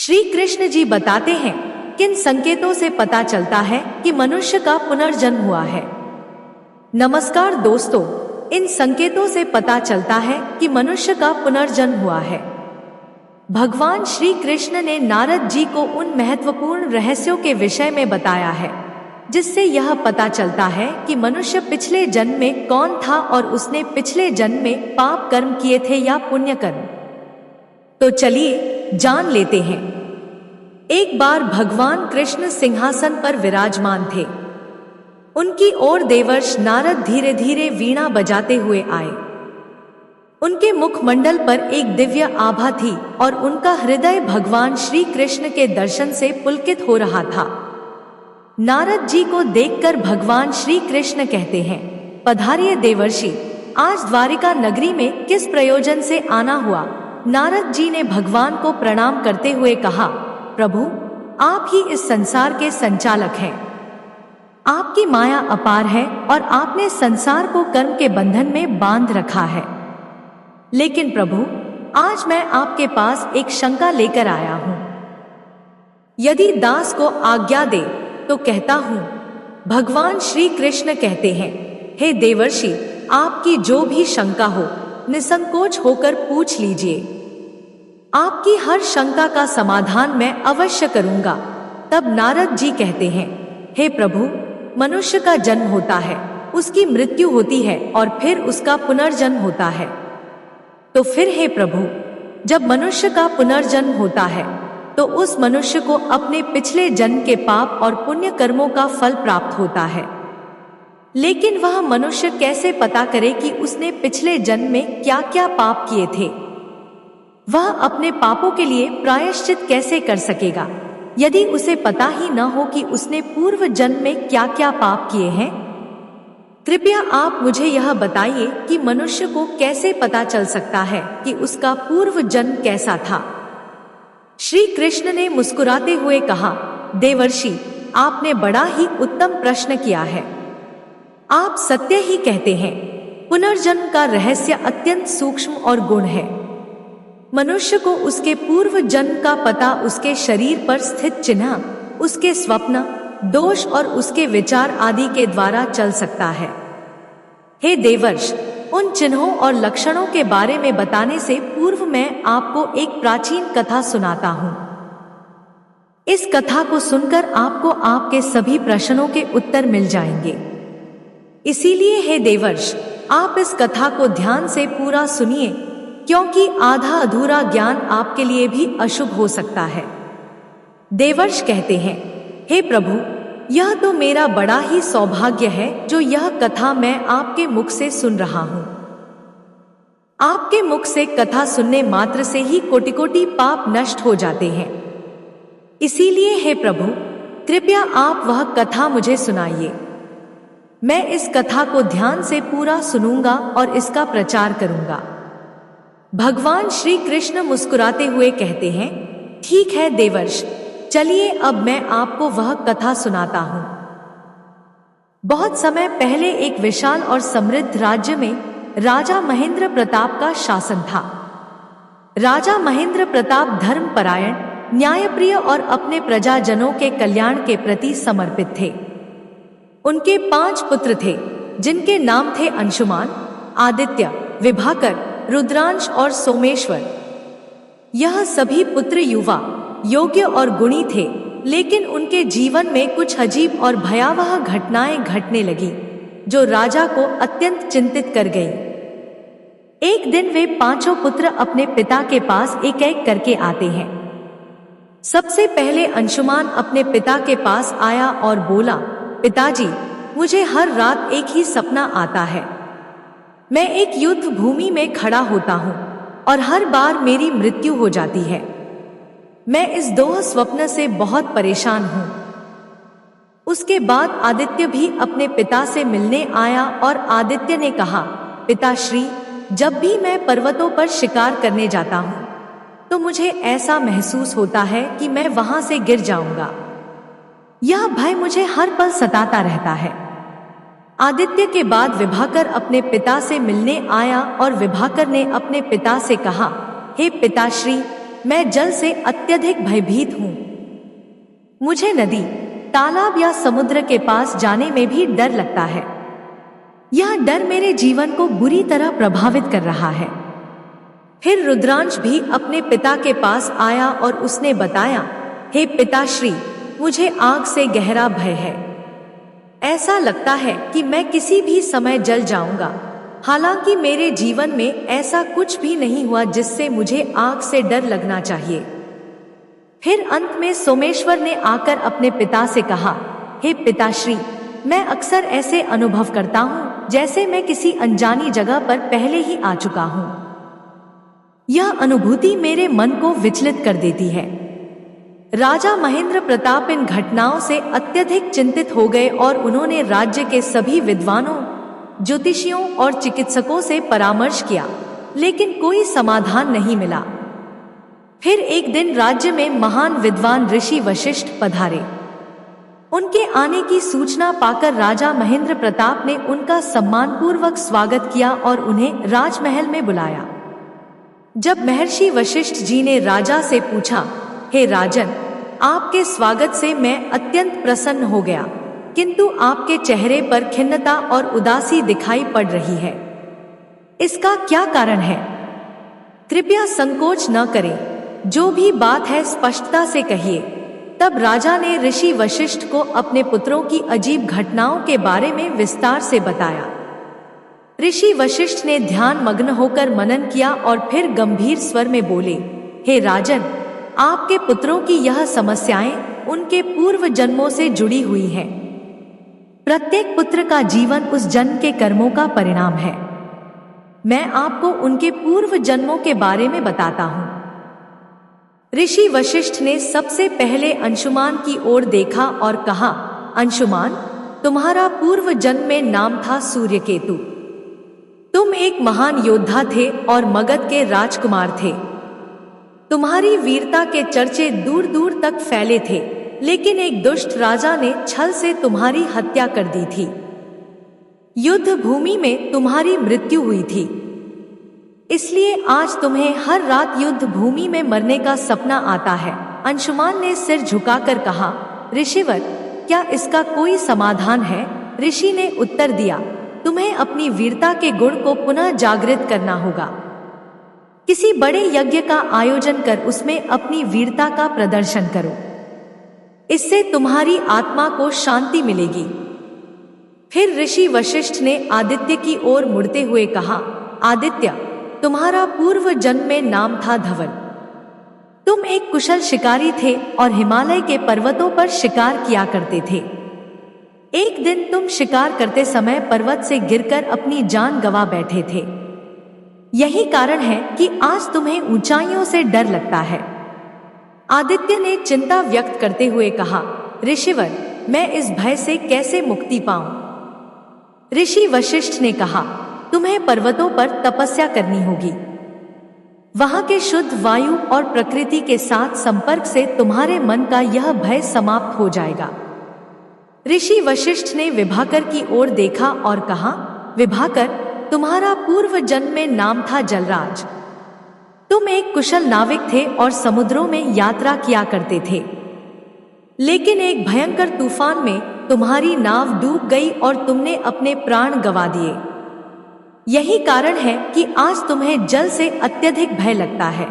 श्री कृष्ण जी बताते हैं किन संकेतों से पता चलता है कि मनुष्य का पुनर्जन्म हुआ है। नमस्कार दोस्तों, इन संकेतों से पता चलता है कि मनुष्य का पुनर्जन्म हुआ है। भगवान श्री कृष्ण ने नारद जी को उन महत्वपूर्ण रहस्यों के विषय में बताया है जिससे यह पता चलता है कि मनुष्य पिछले जन्म में कौन था और उसने पिछले जन्म में पाप कर्म किए थे या पुण्य कर्म। तो चलिए जान लेते हैं। एक बार भगवान कृष्ण सिंहासन पर विराजमान थे। उनकी ओर देवर्ष नारद धीरे धीरे वीणा बजाते हुए आए। उनके मुखमंडल पर एक दिव्य आभा थी और उनका हृदय भगवान श्री कृष्ण के दर्शन से पुलकित हो रहा था। नारद जी को देखकर भगवान श्री कृष्ण कहते हैं, पधारिए देवर्षि, आज द्वारिका नगरी में किस प्रयोजन से आना हुआ। नारद जी ने भगवान को प्रणाम करते हुए कहा, प्रभु, आप ही इस संसार के संचालक हैं। आपकी माया अपार है और आपने संसार को कर्म के बंधन में बांध रखा है। लेकिन प्रभु, आज मैं आपके पास एक शंका लेकर आया हूं। यदि दास को आज्ञा दे तो कहता हूं। भगवान श्री कृष्ण कहते हैं, हे देवर्षि, आपकी जो भी शंका हो निसंकोच होकर पूछ लीजिए। आपकी हर शंका का समाधान मैं अवश्य करूंगा। तब नारद जी कहते हैं, हे प्रभु, मनुष्य का जन्म होता है, उसकी मृत्यु होती है और फिर उसका पुनर्जन्म होता है। तो फिर हे प्रभु, जब मनुष्य का पुनर्जन्म होता है तो उस मनुष्य को अपने पिछले जन्म के पाप और पुण्य कर्मों का फल प्राप्त होता है। लेकिन वह मनुष्य कैसे पता करे कि उसने पिछले जन्म में क्या क्या पाप किए थे। वह अपने पापों के लिए प्रायश्चित कैसे कर सकेगा यदि उसे पता ही न हो कि उसने पूर्व जन्म में क्या क्या पाप किए हैं। कृपया आप मुझे यह बताइए कि मनुष्य को कैसे पता चल सकता है कि उसका पूर्व जन्म कैसा था। श्री कृष्ण ने मुस्कुराते हुए कहा, देवर्षि, आपने बड़ा ही उत्तम प्रश्न किया है। आप सत्य ही कहते हैं। पुनर्जन्म का रहस्य अत्यंत सूक्ष्म और गूढ़ है। मनुष्य को उसके पूर्व जन्म का पता उसके शरीर पर स्थित चिन्ह, उसके स्वप्न, दोष और उसके विचार आदि के द्वारा चल सकता है। हे देवर्ष, उन चिन्हों और लक्षणों के बारे में बताने से पूर्व मैं आपको एक प्राचीन कथा सुनाता हूँ। इस कथा को सुनकर आपको आपके सभी प्रश्नों के उत्तर मिल जाएंगे। इसीलिए हे देवर्ष, आप इस कथा को ध्यान से पूरा सुनिए, क्योंकि आधा अधूरा ज्ञान आपके लिए भी अशुभ हो सकता है। देवर्ष कहते हैं, हे प्रभु, यह तो मेरा बड़ा ही सौभाग्य है जो यह कथा मैं आपके मुख से सुन रहा हूँ। आपके मुख से कथा सुनने मात्र से ही कोटि कोटि पाप नष्ट हो जाते हैं। इसीलिए हे प्रभु, कृपया आप वह कथा मुझे सुनाइए। मैं इस कथा को ध्यान से पूरा सुनूंगा और इसका प्रचार करूंगा। भगवान श्री कृष्ण मुस्कुराते हुए कहते हैं, ठीक है देवर्ष, चलिए अब मैं आपको वह कथा सुनाता हूं। बहुत समय पहले एक विशाल और समृद्ध राज्य में राजा महेंद्र प्रताप का शासन था। राजा महेंद्र प्रताप धर्मपरायण, न्यायप्रिय और अपने प्रजाजनों के कल्याण के प्रति समर्पित थे। उनके 5 पुत्र थे जिनके नाम थे अंशुमान, आदित्य, विभाकर, रुद्रांश और सोमेश्वर। यह सभी पुत्र युवा, योग्य और गुणी थे, लेकिन उनके जीवन में कुछ अजीब और भयावह घटनाएं घटने लगी जो राजा को अत्यंत चिंतित कर गई। एक दिन वे 5 पुत्र अपने पिता के पास एक एक करके आते हैं। सबसे पहले अंशुमान अपने पिता के पास आया और बोला, पिताजी, मुझे हर रात एक ही सपना आता है। मैं एक युद्ध भूमि में खड़ा होता हूँ और हर बार मेरी मृत्यु हो जाती है। मैं इस दोह स्वप्न से बहुत परेशान हूँ। उसके बाद आदित्य भी अपने पिता से मिलने आया और आदित्य ने कहा, पिताश्री, जब भी मैं पर्वतों पर शिकार करने जाता हूँ तो मुझे ऐसा महसूस होता है कि मैं वहां से गिर जाऊंगा। यह भय मुझे हर पल सताता रहता है। आदित्य के बाद विभाकर अपने पिता से मिलने आया और विभाकर ने अपने पिता से कहा, हे पिताश्री, मैं जल से अत्यधिक भयभीत हूँ। मुझे नदी, तालाब या समुद्र के पास जाने में भी डर लगता है। यह डर मेरे जीवन को बुरी तरह प्रभावित कर रहा है। फिर रुद्रांश भी अपने पिता के पास आया और उसने बताया, हे पिताश्री, मुझे आग से गहरा भय है। ऐसा लगता है कि मैं किसी भी समय जल जाऊंगा। हालांकि मेरे जीवन में ऐसा कुछ भी नहीं हुआ जिससे मुझे आग से डर लगना चाहिए। फिर अंत में सोमेश्वर ने आकर अपने पिता से कहा, हे पिताश्री, मैं अक्सर ऐसे अनुभव करता हूँ जैसे मैं किसी अनजानी जगह पर पहले ही आ चुका हूँ। यह अनुभूति मेरे मन को विचलित कर देती है। राजा महेंद्र प्रताप इन घटनाओं से अत्यधिक चिंतित हो गए और उन्होंने राज्य के सभी विद्वानों, ज्योतिषियों और चिकित्सकों से परामर्श किया, लेकिन कोई समाधान नहीं मिला। फिर एक दिन राज्य में महान विद्वान ऋषि वशिष्ठ पधारे। उनके आने की सूचना पाकर राजा महेंद्र प्रताप ने उनका सम्मानपूर्वक स्वागत किया और उन्हें राजमहल में बुलाया। जब महर्षि वशिष्ठ जी ने राजा से पूछा, हे राजन, आपके स्वागत से मैं अत्यंत प्रसन्न हो गया, किंतु आपके चेहरे पर खिन्नता और उदासी दिखाई पड़ रही है। इसका क्या कारण है? कृपया संकोच न करें, जो भी बात है स्पष्टता से कहिए। तब राजा ने ऋषि वशिष्ठ को अपने पुत्रों की अजीब घटनाओं के बारे में विस्तार से बताया। ऋषि वशिष्ठ ने ध्यान मग्न होकर मनन किया और फिर गंभीर स्वर में बोले, हे राजन, आपके पुत्रों की यह समस्याएं उनके पूर्व जन्मों से जुड़ी हुई हैं। प्रत्येक पुत्र का जीवन उस जन्म के कर्मों का परिणाम है। मैं आपको उनके पूर्व जन्मों के बारे में बताता हूँ। ऋषि वशिष्ठ ने सबसे पहले अंशुमान की ओर देखा और कहा, अंशुमान, तुम्हारा पूर्व जन्म में नाम था सूर्यकेतु। तुम एक महान योद्धा थे और मगध के राजकुमार थे। तुम्हारी वीरता के चर्चे दूर दूर तक फैले थे, लेकिन एक दुष्ट राजा ने छल से तुम्हारी हत्या कर दी थी। युद्ध भूमि में तुम्हारी मृत्यु हुई थी। इसलिए आज तुम्हें हर रात युद्ध भूमि में मरने का सपना आता है। अंशुमान ने सिर झुकाकर कहा, ऋषिवर, क्या इसका कोई समाधान है? ऋषि ने उत्तर दिया, तुम्हें अपनी वीरता के गुण को पुनः जागृत करना होगा। किसी बड़े यज्ञ का आयोजन कर उसमें अपनी वीरता का प्रदर्शन करो। इससे तुम्हारी आत्मा को शांति मिलेगी। फिर ऋषि वशिष्ठ ने आदित्य की ओर मुड़ते हुए कहा, आदित्य, तुम्हारा पूर्व जन्म में नाम था धवल। तुम एक कुशल शिकारी थे और हिमालय के पर्वतों पर शिकार किया करते थे। एक दिन तुम शिकार करते समय पर्वत से गिरकर अपनी जान गंवा बैठे थे। यही कारण है कि आज तुम्हें ऊंचाइयों से डर लगता है। आदित्य ने चिंता व्यक्त करते हुए कहा, ऋषिवर, मैं इस भय से कैसे मुक्ति पाऊं? ऋषि वशिष्ठ ने कहा, तुम्हें पर्वतों पर तपस्या करनी होगी। वहां के शुद्ध वायु और प्रकृति के साथ संपर्क से तुम्हारे मन का यह भय समाप्त हो जाएगा। ऋषि वशिष्ठ ने विभाकर की ओर देखा और कहा, विभाकर, तुम्हारा पूर्व जन्म में नाम था जलराज। तुम एक कुशल नाविक थे और समुद्रों में यात्रा किया करते थे। लेकिन एक भयंकर तूफान में तुम्हारी नाव डूब गई और तुमने अपने प्राण गंवा दिए। यही कारण है कि आज तुम्हें जल से अत्यधिक भय लगता है।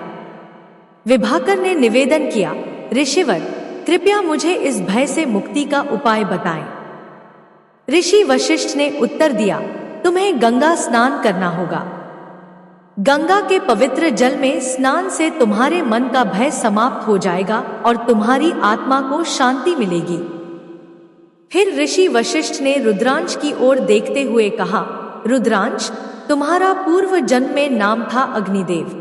विभाकर ने निवेदन किया, ऋषिवर, कृपया मुझे इस भय से मुक्ति का उपाय बताएं। ऋषि वशिष्ठ ने उत्तर दिया, तुम्हें गंगा स्नान करना होगा। गंगा के पवित्र जल में स्नान से तुम्हारे मन का भय समाप्त हो जाएगा और तुम्हारी आत्मा को शांति मिलेगी। फिर ऋषि वशिष्ठ ने रुद्रांश की ओर देखते हुए कहा, रुद्रांश, तुम्हारा पूर्व जन्म में नाम था अग्निदेव।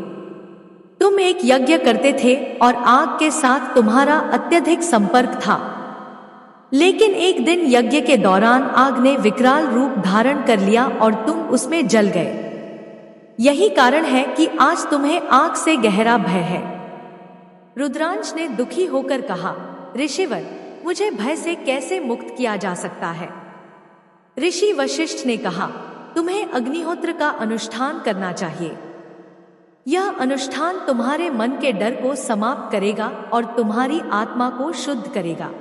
तुम एक यज्ञ करते थे और आग के साथ तुम्हारा अत्यधिक संपर्क था। लेकिन एक दिन यज्ञ के दौरान आग ने विकराल रूप धारण कर लिया और तुम उसमें जल गए। यही कारण है कि आज तुम्हें आग से गहरा भय है। रुद्रांश ने दुखी होकर कहा, ऋषिवर, मुझे भय से कैसे मुक्त किया जा सकता है? ऋषि वशिष्ठ ने कहा, तुम्हें अग्निहोत्र का अनुष्ठान करना चाहिए। यह अनुष्ठान तुम्हारे मन के डर को समाप्त करेगा और तुम्हारी आत्मा को शुद्ध करेगा।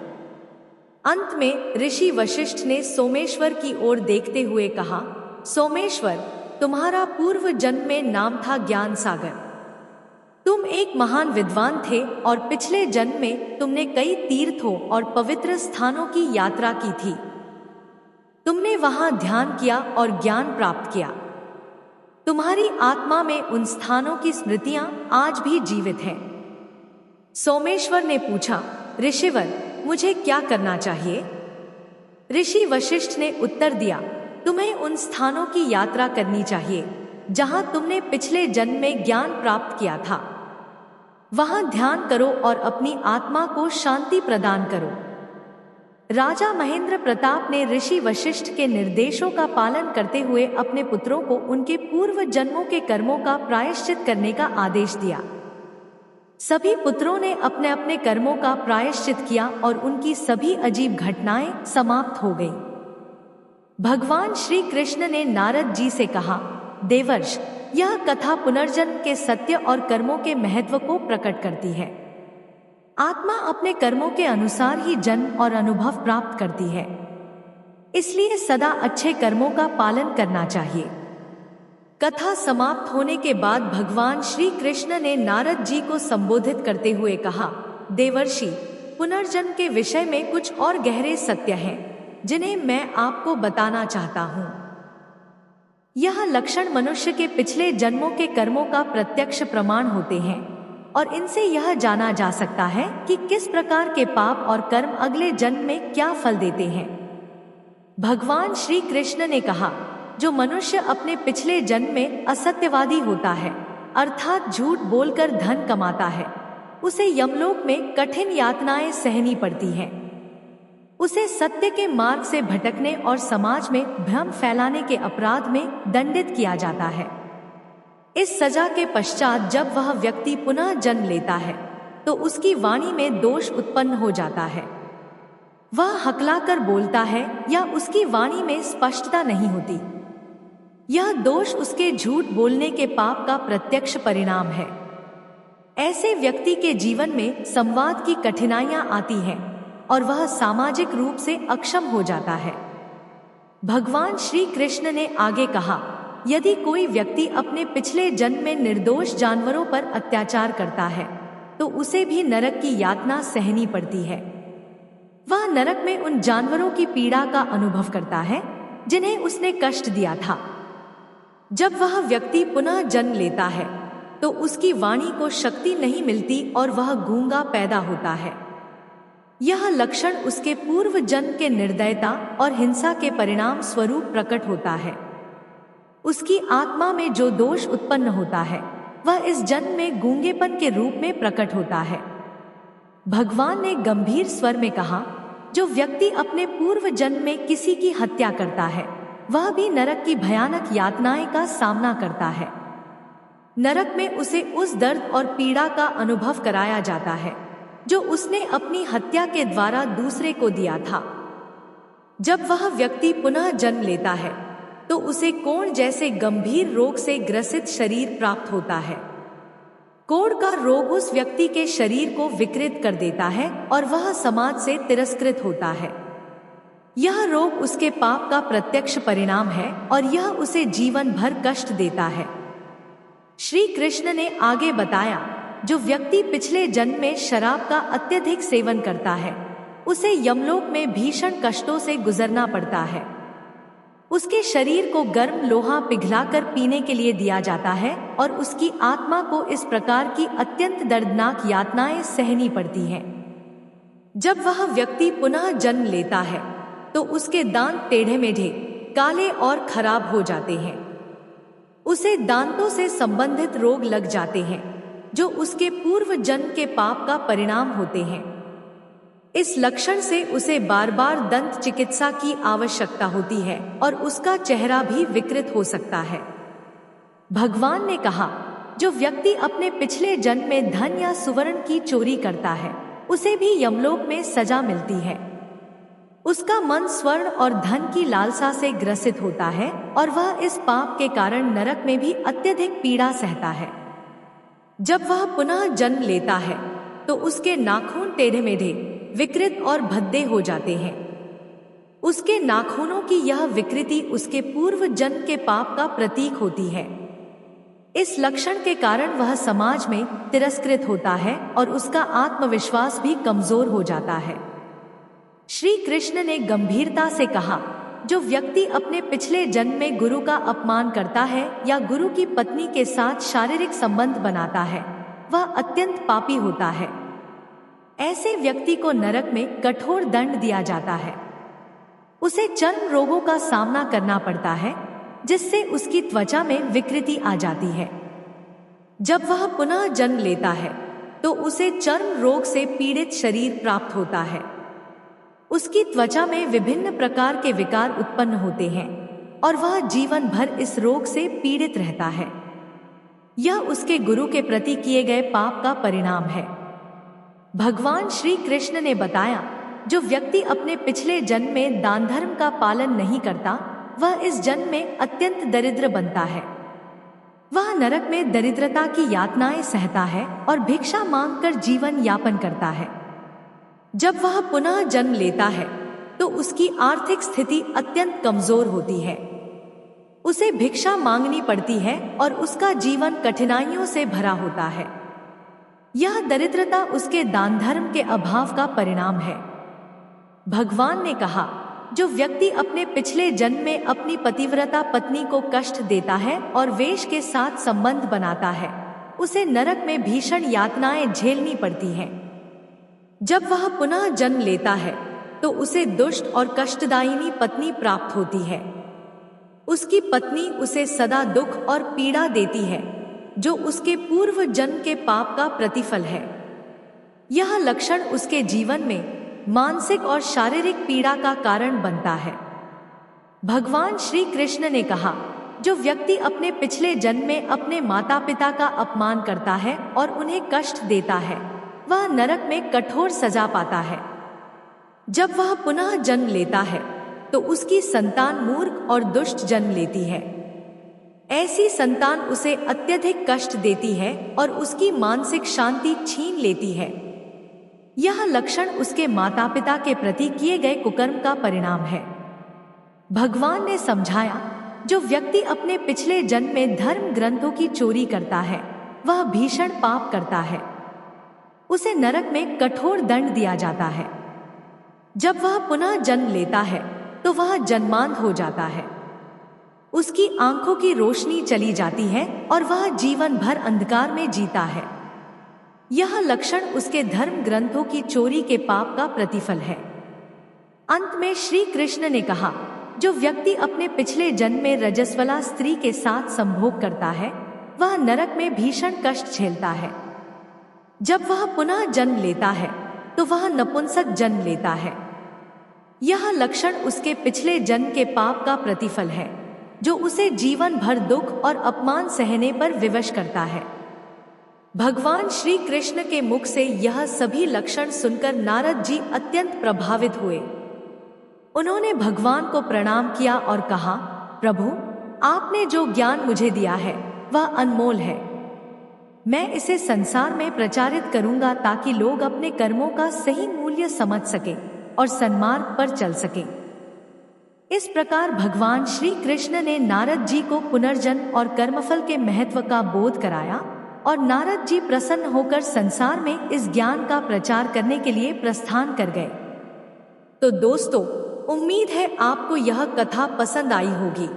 अंत में ऋषि वशिष्ठ ने सोमेश्वर की ओर देखते हुए कहा, सोमेश्वर, तुम्हारा पूर्व जन्म में नाम था ज्ञान सागर। तुम एक महान विद्वान थे और पिछले जन्म में तुमने कई तीर्थों और पवित्र स्थानों की यात्रा की थी। तुमने वहां ध्यान किया और ज्ञान प्राप्त किया। तुम्हारी आत्मा में उन स्थानों की स्मृतियां आज भी जीवित हैं। सोमेश्वर ने पूछा, ऋषिवर, मुझे क्या करना चाहिए? ऋषि वशिष्ठ ने उत्तर दिया, तुम्हें उन स्थानों की यात्रा करनी चाहिए जहां तुमने पिछले जन्म में ज्ञान प्राप्त किया था। वहां ध्यान करो और अपनी आत्मा को शांति प्रदान करो। राजा महेंद्र प्रताप ने ऋषि वशिष्ठ के निर्देशों का पालन करते हुए अपने पुत्रों को उनके पूर्व जन्मों के कर्मों का प्रायश्चित करने का आदेश दिया। सभी पुत्रों ने अपने अपने कर्मों का प्रायश्चित किया और उनकी सभी अजीब घटनाएं समाप्त हो गईं। भगवान श्री कृष्ण ने नारद जी से कहा, देवर्ष, यह कथा पुनर्जन्म के सत्य और कर्मों के महत्व को प्रकट करती है। आत्मा अपने कर्मों के अनुसार ही जन्म और अनुभव प्राप्त करती है, इसलिए सदा अच्छे कर्मों का पालन करना चाहिए। कथा समाप्त होने के बाद भगवान श्री कृष्ण ने नारद जी को संबोधित करते हुए कहा, देवर्षि, पुनर्जन्म के विषय में कुछ और गहरे सत्य हैं जिन्हें मैं आपको बताना चाहता हूँ। यह लक्षण मनुष्य के पिछले जन्मों के कर्मों का प्रत्यक्ष प्रमाण होते हैं और इनसे यह जाना जा सकता है कि किस प्रकार के पाप और कर्म अगले जन्म में क्या फल देते हैं। भगवान श्री कृष्ण ने कहा, जो मनुष्य अपने पिछले जन्म में असत्यवादी होता है, अर्थात झूठ बोलकर धन कमाता है, उसे यमलोक में कठिन यातनाएं सहनी पड़ती हैं। उसे सत्य के मार्ग से भटकने और समाज में भ्रम फैलाने के अपराध में दंडित किया जाता है। इस सजा के पश्चात जब वह व्यक्ति पुनः जन्म लेता है तो उसकी वाणी में दोष उत्पन्न हो जाता है। वह हकलाकर बोलता है या उसकी वाणी में स्पष्टता नहीं होती। यह दोष उसके झूठ बोलने के पाप का प्रत्यक्ष परिणाम है। ऐसे व्यक्ति के जीवन में संवाद की कठिनाइयां आती हैं और वह सामाजिक रूप से अक्षम हो जाता है। भगवान श्री कृष्ण ने आगे कहा, यदि कोई व्यक्ति अपने पिछले जन्म में निर्दोष जानवरों पर अत्याचार करता है तो उसे भी नरक की यातना सहनी पड़ती है। वह नरक में उन जानवरों की पीड़ा का अनुभव करता है जिन्हें उसने कष्ट दिया था। जब वह व्यक्ति पुनः जन्म लेता है तो उसकी वाणी को शक्ति नहीं मिलती और वह गूंगा पैदा होता है। यह लक्षण उसके पूर्व जन्म के निर्दयता और हिंसा के परिणाम स्वरूप प्रकट होता है। उसकी आत्मा में जो दोष उत्पन्न होता है वह इस जन्म में गूंगेपन के रूप में प्रकट होता है। भगवान ने गंभीर स्वर में कहा, जो व्यक्ति अपने पूर्व जन्म में किसी की हत्या करता है वह भी नरक की भयानक यातनाएं का सामना करता है। नरक में उसे उस दर्द और पीड़ा का अनुभव कराया जाता है जो उसने अपनी हत्या के द्वारा दूसरे को दिया था। जब वह व्यक्ति पुनः जन्म लेता है तो उसे कोढ़ जैसे गंभीर रोग से ग्रसित शरीर प्राप्त होता है। कोढ़ का रोग उस व्यक्ति के शरीर को विकृत कर देता है और वह समाज से तिरस्कृत होता है। यह रोग उसके पाप का प्रत्यक्ष परिणाम है और यह उसे जीवन भर कष्ट देता है। श्री कृष्ण ने आगे बताया, जो व्यक्ति पिछले जन्म में शराब का अत्यधिक सेवन करता है उसे यमलोक में भीषण कष्टों से गुजरना पड़ता है। उसके शरीर को गर्म लोहा पिघलाकर पीने के लिए दिया जाता है और उसकी आत्मा को इस प्रकार की अत्यंत दर्दनाक यातनाएं सहनी पड़ती हैं। जब वह व्यक्ति पुनः जन्म लेता है तो उसके दांत टेढ़े मेढ़े, काले और खराब हो जाते हैं। उसे दांतों से संबंधित रोग लग जाते हैं जो उसके पूर्व जन्म के पाप का परिणाम होते हैं। इस लक्षण से उसे बार बार दंत चिकित्सा की आवश्यकता होती है और उसका चेहरा भी विकृत हो सकता है। भगवान ने कहा, जो व्यक्ति अपने पिछले जन्म में धन या सुवर्ण की चोरी करता है उसे भी यमलोक में सजा मिलती है। उसका मन स्वर्ण और धन की लालसा से ग्रसित होता है और वह इस पाप के कारण नरक में भी अत्यधिक पीड़ा सहता है। जब वह पुनः जन्म लेता है तो उसके नाखून टेढ़े मेढ़े, विकृत और भद्दे हो जाते हैं। उसके नाखूनों की यह विकृति उसके पूर्व जन्म के पाप का प्रतीक होती है। इस लक्षण के कारण वह समाज में तिरस्कृत होता है और उसका आत्मविश्वास भी कमजोर हो जाता है। श्री कृष्ण ने गंभीरता से कहा, जो व्यक्ति अपने पिछले जन्म में गुरु का अपमान करता है या गुरु की पत्नी के साथ शारीरिक संबंध बनाता है, वह अत्यंत पापी होता है। ऐसे व्यक्ति को नरक में कठोर दंड दिया जाता है। उसे चर्म रोगों का सामना करना पड़ता है, जिससे उसकी त्वचा में विकृति आ जाती है। जब वह पुनः जन्म लेता है तो उसे चर्म रोग से पीड़ित शरीर प्राप्त होता है। उसकी त्वचा में विभिन्न प्रकार के विकार उत्पन्न होते हैं और वह जीवन भर इस रोग से पीड़ित रहता है। यह उसके गुरु के प्रति किए गए पाप का परिणाम है। भगवान श्री कृष्ण ने बताया, जो व्यक्ति अपने पिछले जन्म में दान धर्म का पालन नहीं करता, वह इस जन्म में अत्यंत दरिद्र बनता है। वह नरक में दरिद्रता की यातनाएं सहता है और भिक्षा मांगकर जीवन यापन करता है। जब वह पुनः जन्म लेता है तो उसकी आर्थिक स्थिति अत्यंत कमजोर होती है। उसे भिक्षा मांगनी पड़ती है और उसका जीवन कठिनाइयों से भरा होता है। यह दरिद्रता उसके दान धर्म के अभाव का परिणाम है। भगवान ने कहा, जो व्यक्ति अपने पिछले जन्म में अपनी पतिव्रता पत्नी को कष्ट देता है और वेश के साथ संबंध बनाता है, उसे नरक में भीषण यातनाएं झेलनी पड़ती हैं। जब वह पुनः जन्म लेता है तो उसे दुष्ट और कष्टदायिनी पत्नी प्राप्त होती है। उसकी पत्नी उसे सदा दुख और पीड़ा देती है, जो उसके पूर्व जन्म के पाप का प्रतिफल है। यह लक्षण उसके जीवन में मानसिक और शारीरिक पीड़ा का कारण बनता है। भगवान श्री कृष्ण ने कहा, जो व्यक्ति अपने पिछले जन्म में अपने माता पिता का अपमान करता है और उन्हें कष्ट देता है, वह नरक में कठोर सजा पाता है। जब वह पुनः जन्म लेता है तो उसकी संतान मूर्ख और दुष्ट जन्म लेती है। ऐसी संतान उसे अत्यधिक कष्ट देती है और उसकी मानसिक शांति छीन लेती है। यह लक्षण उसके माता पिता के प्रति किए गए कुकर्म का परिणाम है। भगवान ने समझाया, जो व्यक्ति अपने पिछले जन्म में धर्म ग्रंथों की चोरी करता है, वह भीषण पाप करता है। उसे नरक में कठोर दंड दिया जाता है। जब वह पुनः जन्म लेता है तो वह जन्मांध हो जाता है। उसकी आंखों की रोशनी चली जाती है और वह जीवन भर अंधकार में जीता है। यह लक्षण उसके धर्म ग्रंथों की चोरी के पाप का प्रतिफल है। अंत में श्री कृष्ण ने कहा, जो व्यक्ति अपने पिछले जन्म में रजस्वला स्त्री के साथ संभोग करता है, वह नरक में भीषण कष्ट झेलता है। जब वह पुनः जन्म लेता है तो वह नपुंसक जन्म लेता है। यह लक्षण उसके पिछले जन्म के पाप का प्रतिफल है, जो उसे जीवन भर दुख और अपमान सहने पर विवश करता है। भगवान श्री कृष्ण के मुख से यह सभी लक्षण सुनकर नारद जी अत्यंत प्रभावित हुए। उन्होंने भगवान को प्रणाम किया और कहा, प्रभु, आपने जो ज्ञान मुझे दिया है वह अनमोल है। मैं इसे संसार में प्रचारित करूंगा ताकि लोग अपने कर्मों का सही मूल्य समझ सकें और सन्मार्ग पर चल सकें। इस प्रकार भगवान श्री कृष्ण ने नारद जी को पुनर्जन्म और कर्मफल के महत्व का बोध कराया और नारद जी प्रसन्न होकर संसार में इस ज्ञान का प्रचार करने के लिए प्रस्थान कर गए। तो दोस्तों, उम्मीद है आपको यह कथा पसंद आई होगी।